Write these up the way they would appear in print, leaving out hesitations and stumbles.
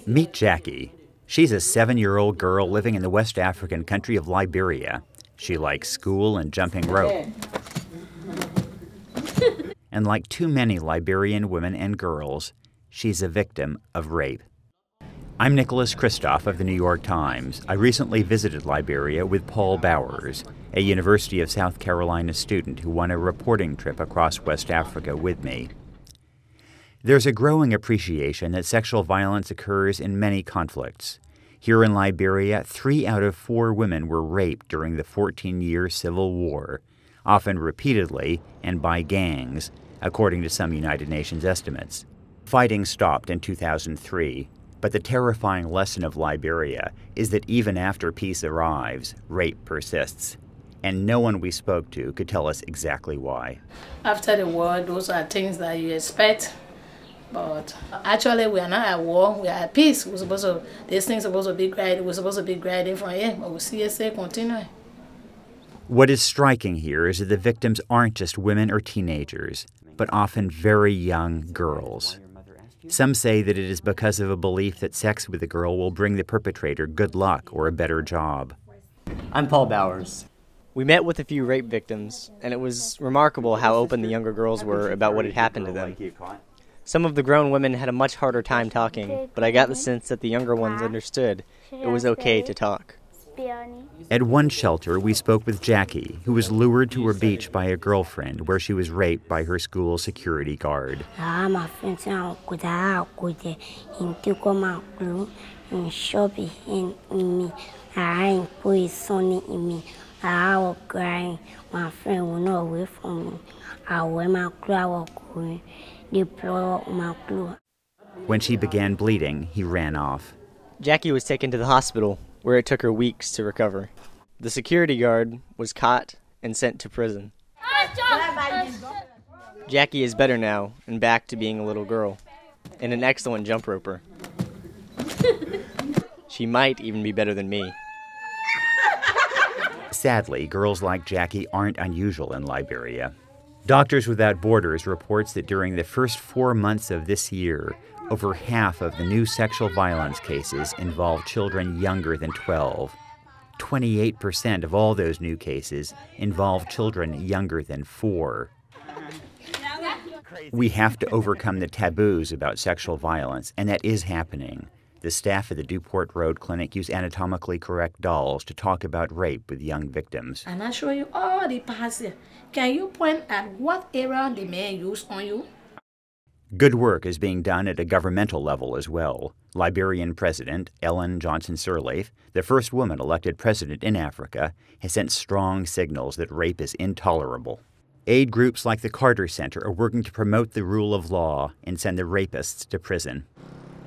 Meet Jackie. She's a 7-year-old girl living in the West African country of Liberia. She likes school and jumping rope. And like too many Liberian women and girls, she's a victim of rape. I'm Kristof of the New York Times. I recently visited Liberia with Paul Bowers, a University of South Carolina student who won a reporting trip across West Africa with me. There's a growing appreciation that sexual violence occurs in many conflicts. Here in Liberia, 3 out of 4 women were raped during the 14-year civil war, often repeatedly and by gangs, according to some United Nations estimates. Fighting stopped in 2003, but the terrifying lesson of Liberia is that even after peace arrives, rape persists. And no one we spoke to could tell us exactly why. After the war, those are things that you expect. But actually, we are not at war, we are at peace. These things are supposed to be graded. We're supposed to be grading from here, but we see it still continuing. What is striking here is that the victims aren't just women or teenagers, but often very young girls. Some say that it is because of a belief that sex with a girl will bring the perpetrator good luck or a better job. I'm Paul Bowers. We met with a few rape victims, and it was remarkable how open the younger girls were about what had happened to them. Some of the grown women had a much harder time talking, but I got the sense that the younger ones understood it was okay to talk. At one shelter, we spoke with Jackie, who was lured to her beach by a girlfriend where she was raped by her school security guard. When she began bleeding, he ran off. Jackie was taken to the hospital, where it took her weeks to recover. The security guard was caught and sent to prison. Jackie is better now and back to being a little girl, and an excellent jump roper. She might even be better than me. Sadly, girls like Jackie aren't unusual in Liberia. Doctors Without Borders reports that during the first 4 months of this year, over half of the new sexual violence cases involve children younger than 12. 28% of all those new cases involve children younger than 4. We have to overcome the taboos about sexual violence, and that is happening. The staff at the Duport Road Clinic use anatomically correct dolls to talk about rape with young victims. And I show you all the parts here. Can you point at what area the man used on you? Good work is being done at a governmental level as well. Liberian President Ellen Johnson Sirleaf, the first woman elected president in Africa, has sent strong signals that rape is intolerable. Aid groups like the Carter Center are working to promote the rule of law and send the rapists to prison.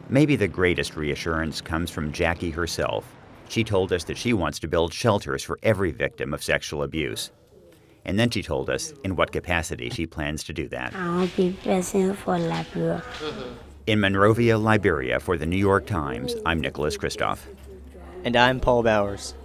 Maybe the greatest reassurance comes from Jackie herself. She told us that she wants to build shelters for every victim of sexual abuse. And then she told us in what capacity she plans to do that. I'll be president for Liberia. In Monrovia, Liberia, for the New York Times, I'm Kristof. And I'm Paul Bowers.